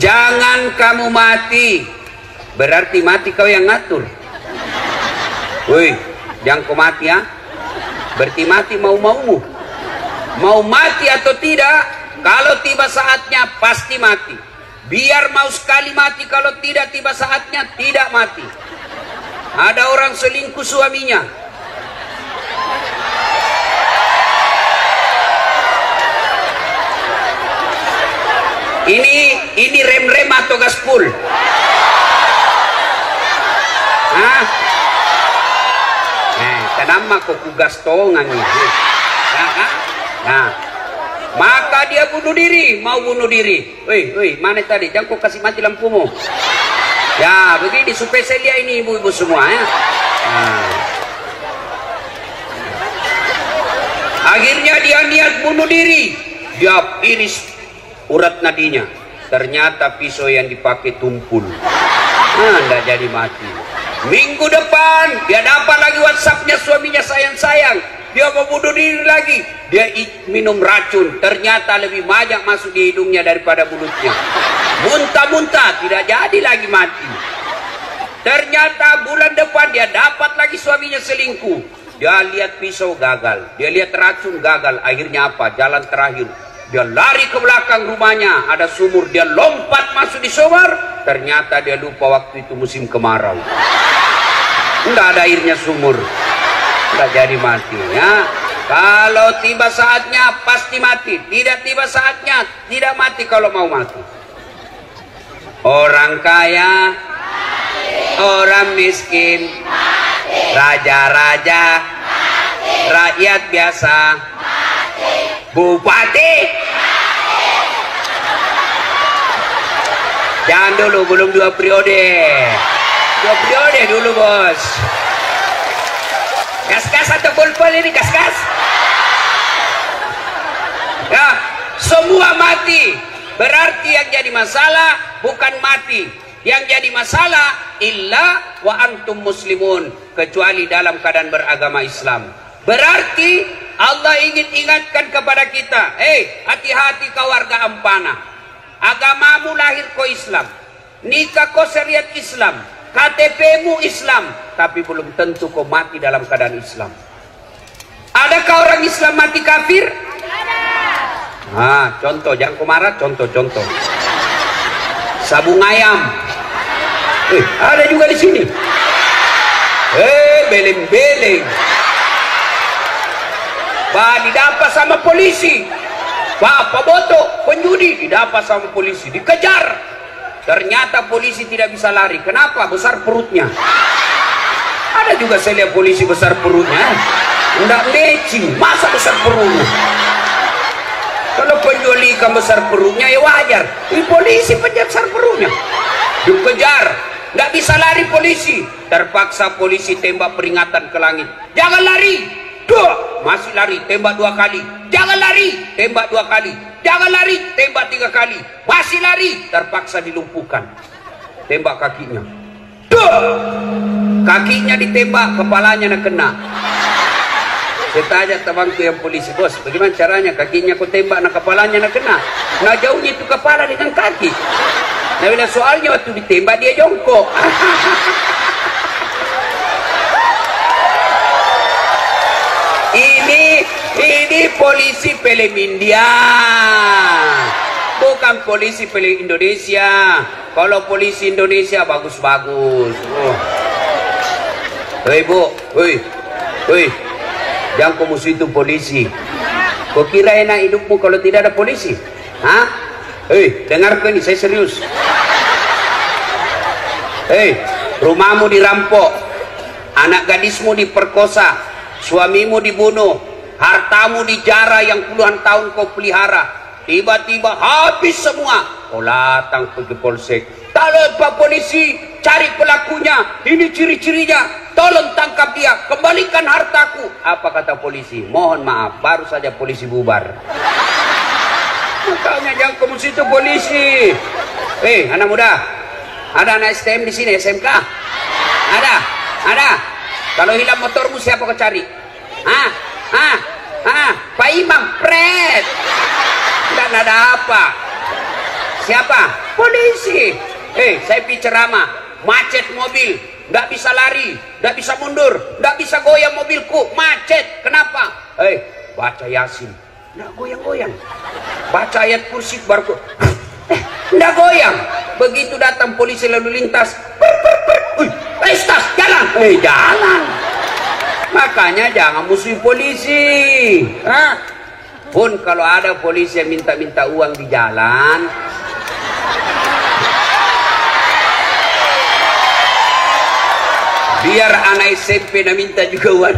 Jangan kamu mati, berarti mati kau yang ngatur. Woi, jangan kau mati ya. Berarti mati mau-maumu. Mau mati atau tidak, kalau tiba saatnya pasti mati. Biar mau sekali mati, kalau tidak tiba saatnya tidak mati. Ada orang selingkuh suaminya. Ini rem-rem atau gaspol? Hah? Kenapa kok kugas tongan ini? Nah, maka dia bunuh diri, mau bunuh diri. Woi, mana tadi? Jangan kau kasih mati lampumu. Ya, begini supaya saya lihat ini ibu-ibu semua ya. Nah. Akhirnya dia niat bunuh diri. Dia iris urat nadinya. Ternyata pisau yang dipakai tumpul. Nggak jadi mati. Minggu depan dia dapat lagi WhatsAppnya suaminya, sayang-sayang. Dia mau bunuh diri lagi. Dia minum racun. Ternyata lebih banyak masuk di hidungnya daripada mulutnya. Muntah-muntah, tidak jadi lagi mati. Ternyata bulan depan dia dapat lagi suaminya selingkuh. Dia lihat pisau gagal, dia lihat racun gagal. Akhirnya apa? Jalan terakhir. Dia lari ke belakang rumahnya, ada sumur. Dia lompat masuk di sumur. Ternyata dia lupa waktu itu musim kemarau. Enggak ada airnya sumur. Enggak jadi mati ya. Kalau tiba saatnya pasti mati. Tidak tiba saatnya tidak mati kalau mau mati. Orang kaya, orang miskin, raja-raja, rakyat biasa, bupati. Jangan dulu, belum 2 periode. 2 periode dulu bos. Gas-gas atau pulpul ini, gas-gas. Ya, semua mati. Berarti yang jadi masalah bukan mati. Yang jadi masalah illa wa antum muslimun, kecuali dalam keadaan beragama Islam. Berarti Allah ingin ingatkan kepada kita, hati-hati kau warga Ampana. Agamamu lahir kau Islam, nikah kau syariat Islam, KTP-mu Islam, tapi belum tentu kau mati dalam keadaan Islam. Adakah orang Islam mati kafir? Contoh, jangan kau marah, contoh. Sabung ayam. Ada juga di sini. Beleng-beleng. Didapat sama polisi. Boto, penjudi didapat sama polisi, dikejar. Ternyata polisi tidak bisa lari. Kenapa? Besar perutnya. Ada juga saya lihat polisi besar perutnya. Enggak matching, masa besar perutnya? Kalau penjual ikan besar perutnya ya wajar. Ini polisi penjaga besar perutnya. Dikejar, nggak bisa lari polisi. Terpaksa polisi tembak peringatan ke langit. Jangan lari. Masih lari, tembak 2 kali. Jangan lari, tembak 2 kali. Jangan lari, tembak 3 kali. Masih lari, terpaksa dilumpuhkan. Tembak kakinya. Kakinya ditembak, kepalanya nak kena. Saya tanya temanku yang polisi, bos, bagaimana caranya kakinya kau tembak, nak kepalanya nak kena? Nah jauhnya itu kepala dengan kaki. Nah bila soalnya waktu ditembak dia jongkok. Ini polisi film India, bukan polisi film Indonesia. Kalau polisi Indonesia bagus-bagus. Hei bu, hei, jangan kau musuh itu polisi. Kau kira enak hidupmu kalau tidak ada polisi? Hah? Hei, dengarkan ini, saya serius. Hei, rumahmu dirampok, anak gadismu diperkosa, suamimu dibunuh, hartamu dijara yang puluhan tahun kau pelihara. Tiba-tiba habis semua. Kau datang pergi polsek. Tolong Pak Polisi, cari pelakunya. Ini ciri-cirinya. Tolong tangkap dia. Kembalikan hartaku. Apa kata polisi? Mohon maaf, baru saja polisi bubar. Makanya jangan kamu situ polisi. Anak muda, ada anak STM di sini, SMK? Ada. Kalau hilang motormu siapa kau cari? Pak Imam, pret. Dan ada apa? Siapa? polisi. Saya bicara macet mobil, nggak bisa lari, nggak bisa mundur, nggak bisa goyang mobilku, macet. Kenapa? Baca Yasin, nggak goyang-goyang. Baca ayat kursi baru nggak goyang. Begitu datang polisi lalu lintas, tas jalan, jalan. Makanya jangan musuhi polisi. Pun kalau ada polisi yang minta-minta uang di jalan, biar anak SMP nak minta juga uang.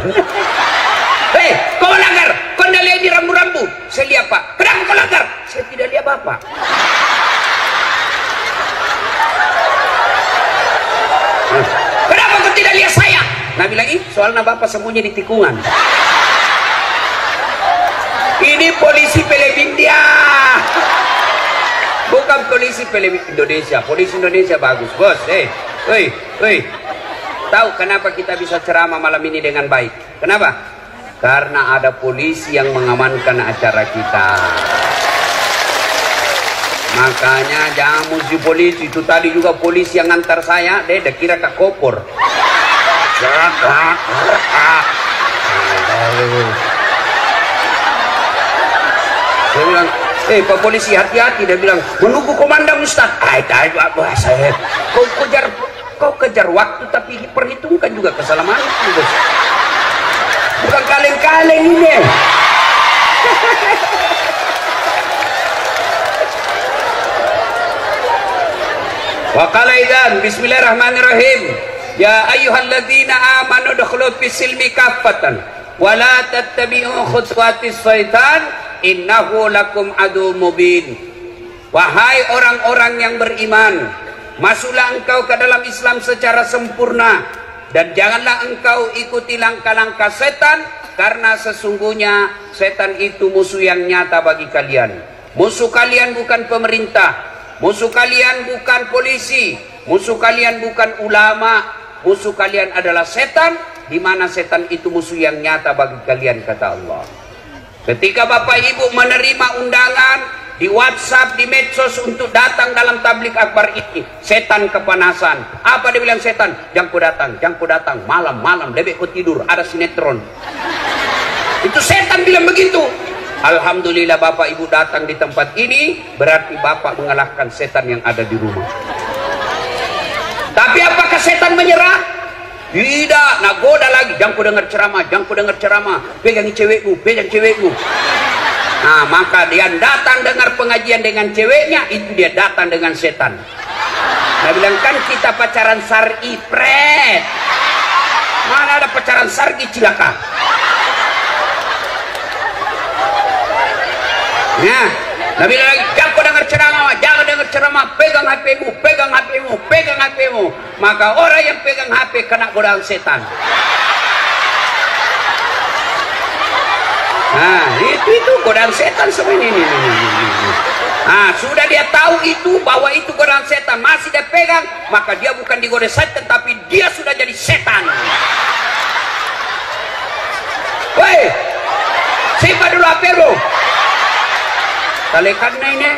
Kau melanggar, kau tidak lihat di rambu-rambu. Saya lihat Pak. Kenapa kau langgar? Saya tidak lihat Bapak. Kenapa kau tidak lihat saya? Nah bilang soalnya Bapak sembunyi di tikungan. Ini polisi Filipina dia. Bukan polisi Filipina Indonesia. Polisi Indonesia bagus bos. Tahu kenapa kita bisa ceramah malam ini dengan baik? Kenapa? Karena ada polisi yang mengamankan acara kita. Makanya jangan musuh polisi. Itu tadi juga polisi yang ngantar saya, dia kira Kak Kopor. Dia bilang, Pak polisi hati-hati. Dia bilang, menunggu komandan Ustaz. Kau kejar waktu tapi perhitungkan juga keselamatanmu bos. Bukan kaleng-kaleng ini. Wa qala idzan bismillahirrahmanirrahim ya ayyuhalladzina amanu udkhulu fis-silmi kaffatan wa la tattabi'u khutuwatis syaitan innahu lakum aduwwum mubin. Wahai orang-orang yang beriman, masuklah engkau ke dalam Islam secara sempurna dan janganlah engkau ikuti langkah-langkah setan, karena sesungguhnya setan itu musuh yang nyata bagi kalian. Musuh kalian bukan pemerintah, musuh kalian bukan polisi, musuh kalian bukan ulama, musuh kalian adalah setan, di mana setan itu musuh yang nyata bagi kalian, kata Allah. Ketika Bapak Ibu menerima undangan di WhatsApp, di medsos untuk datang dalam tablik akbar ini, setan kepanasan. Apa dia bilang setan? Jangan ku datang, malam-malam lebih ku tidur, ada sinetron. Itu setan bilang begitu. Alhamdulillah Bapak Ibu datang di tempat ini, berarti Bapak mengalahkan setan yang ada di rumah. Tapi apakah setan menyerah? Tidak, nak goda lagi. Jangan ku dengar ceramah, pegangi cewekmu. Nah, maka dia datang dengar pengajian dengan ceweknya, itu dia datang dengan setan. Nah, bilang kan kita pacaran syar'i, pret. Mana ada pacaran syar'i cilaka. Nah, Nabi bilang lagi, jangan dengar ceramah, pegang HP-mu. Maka orang yang pegang HP kena godaan setan. Nah, itu godaan setan semua ini. Nah, sudah dia tahu itu, bahwa itu godaan setan, masih dia pegang, maka dia bukan digoda setan, tapi dia sudah jadi setan. Woi, simpan dulu HP lu. Talekan ini.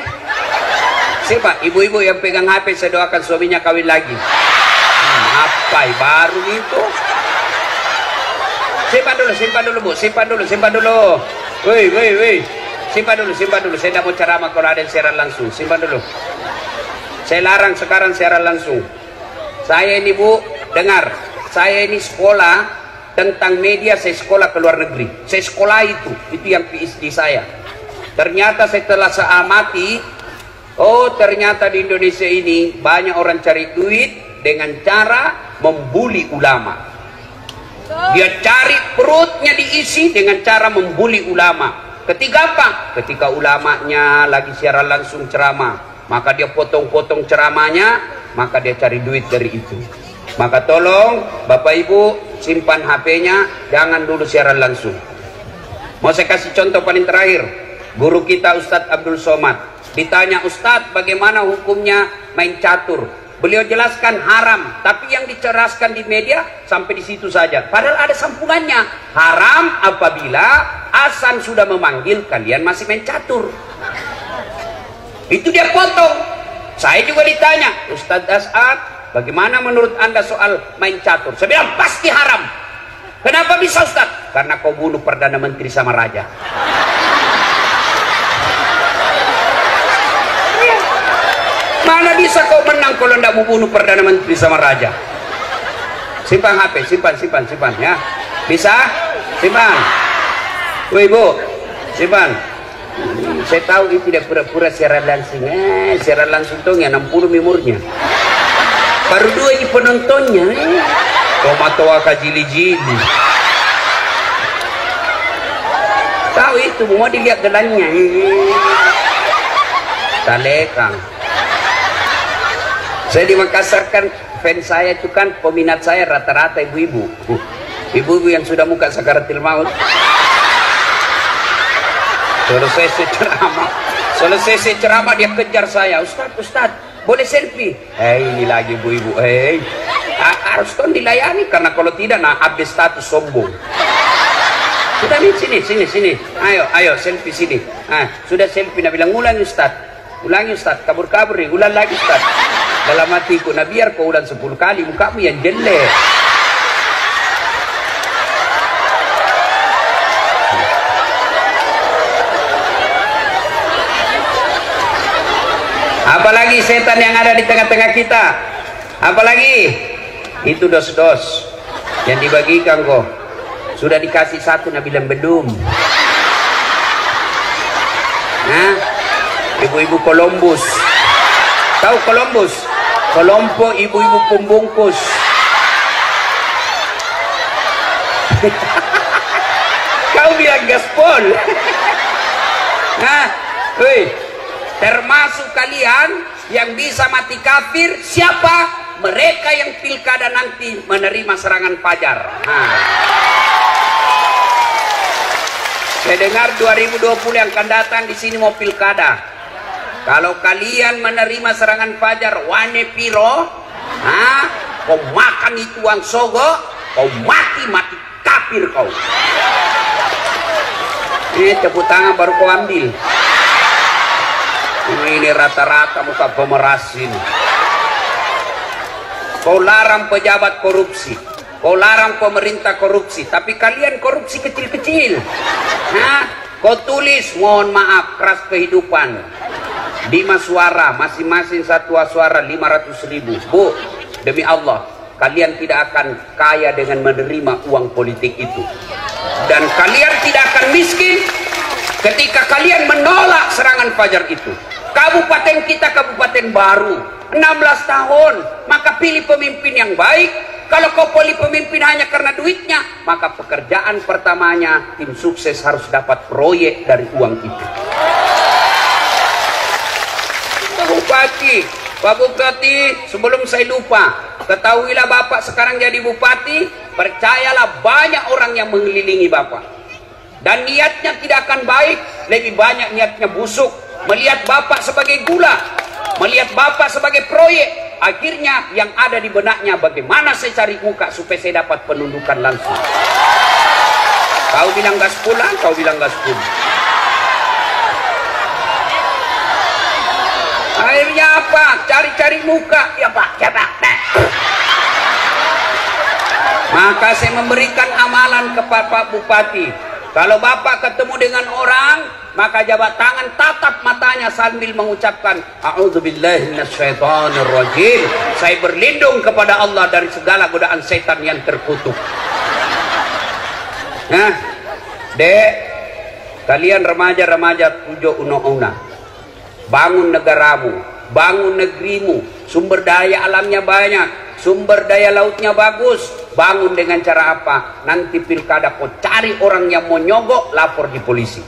Siapa? Ibu-ibu yang pegang HP, saya doakan suaminya kawin lagi. Apa baru itu? Simpan dulu Bu, simpan dulu. Woi. Simpan dulu. Saya tidak mau ceramah kalau ada yang siaran langsung. Simpan dulu. Saya larang sekarang siaran langsung. Saya ini Bu, dengar. Saya ini sekolah tentang media, saya sekolah ke luar negeri. Saya sekolah itu yang PhD saya. Ternyata setelah saya amati, ternyata di Indonesia ini banyak orang cari duit dengan cara membuli ulama. Dia cari perutnya diisi dengan cara membuli ulama. Ketika apa? Ketika ulamanya lagi siaran langsung ceramah, maka dia potong-potong ceramahnya, maka dia cari duit dari itu. Maka tolong Bapak Ibu simpan HP-nya, jangan dulu siaran langsung. Mau saya kasih contoh paling terakhir. Guru kita Ustadz Abdul Somad ditanya, Ustadz bagaimana hukumnya main catur? Beliau jelaskan haram, tapi yang diceraskan di media sampai di situ saja. Padahal ada sambungannya. Haram apabila azan sudah memanggil kalian masih main catur. Itu dia potong. Saya juga ditanya, Ustadz As'ad, bagaimana menurut anda soal main catur? Saya bilang pasti haram. Kenapa bisa Ustadz? Karena kau bunuh Perdana Menteri sama Raja. Mana bisa kau menang kalau tidak mau bunuh Perdana Menteri sama Raja? Simpan HP, simpan ya. Bisa? Simpan. Woi Bu, simpan. Saya tahu itu tidak pura-pura siaran langsung. Siaran langsung tuh ya 60 memornya. Baru 2 ini penontonnya. Tomatoa kajili-jili. Tahu itu, mau dilihat gelannya. Talekang. Saya di Makassar kan, fans saya itu kan, peminat saya rata-rata ibu-ibu. Ibu-ibu yang sudah muka sakaratil maut. Selesai ceramah dia kejar saya. Ustad, boleh selfie? Ini lagi ibu-ibu. Harus kan dilayani, karena kalau tidak, update status sombong. Sudah nih, sini. Ayo, selfie sini. Sudah selfie, Nabi bilang, ulangi Ustad, kabur-kabur nih, ulang lagi Ustad. Dalam hatiku, nah biar kau ulang 10 kali, mukamu yang jelek. Apalagi setan yang ada di tengah-tengah kita? Apalagi? Itu dos-dos yang dibagikan kok. Sudah dikasih 1, Nabi bilang belum. Nah, ibu-ibu Columbus. Tahu Columbus? Kelompok ibu-ibu pembungkus. Kau bilang gaspol. Nah, termasuk kalian yang bisa mati kafir, siapa? Mereka yang pilkada nanti menerima serangan fajar. Saya dengar 2020 yang akan datang di sini mau pilkada. Kalau kalian menerima serangan fajar wane piro, kau makan itu uang sogo, kau mati kafir kau. Ini tepuk tangan baru kau ambil. Ini rata-rata muka pemeras ini. Kau larang pejabat korupsi, kau larang pemerintah korupsi, tapi kalian korupsi kecil-kecil. Kau tulis mohon maaf keras kehidupan. 5 suara, masing-masing 1 suara 500.000. Bu, demi Allah, kalian tidak akan kaya dengan menerima uang politik itu. Dan kalian tidak akan miskin ketika kalian menolak serangan fajar itu. Kabupaten kita kabupaten baru, 16 tahun, maka pilih pemimpin yang baik. Kalau kau pilih pemimpin hanya karena duitnya, maka pekerjaan pertamanya tim sukses harus dapat proyek dari uang itu. Pak Bupati, sebelum saya lupa, ketahuilah Bapak sekarang jadi Bupati, percayalah banyak orang yang mengelilingi Bapak. Dan niatnya tidak akan baik, lebih banyak niatnya busuk. Melihat Bapak sebagai gula, melihat Bapak sebagai proyek, akhirnya yang ada di benaknya bagaimana saya cari muka supaya saya dapat penundukan langsung. Kau bilang gas pulang, kau bilang gas pulang. Akhirnya apa? Cari-cari muka. Ya Pak, ya Pak. Maka saya memberikan amalan kepada Pak Bupati. Kalau Bapak ketemu dengan orang, maka jabat tangan, tatap matanya sambil mengucapkan A'udzubillahi minasyaitonirrajim. Saya berlindung kepada Allah dari segala godaan setan yang terkutuk. Nah, Dek, kalian remaja-remaja tujuh una-una, bangun negaramu, bangun negerimu. Sumber daya alamnya banyak, sumber daya lautnya bagus. Bangun dengan cara apa? Nanti pilkada kau cari orang yang mau nyogok, lapor di polisi.